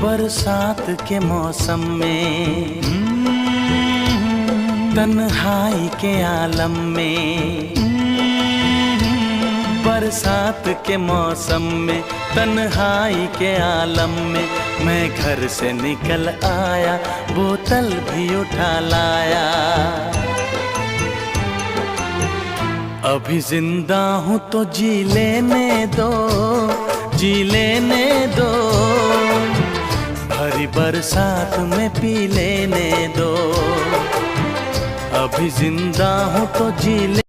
बरसात के मौसम में, तन्हाई के आलम में, बरसात के मौसम में, तन्हाई के आलम में, मैं घर से निकल आया, बोतल भी उठा लाया। अभी जिंदा हूँ तो जी लेने दो, जी लेने दो, भरी बरसात में पी लेने दो। अभी जिंदा हूँ तो जी ले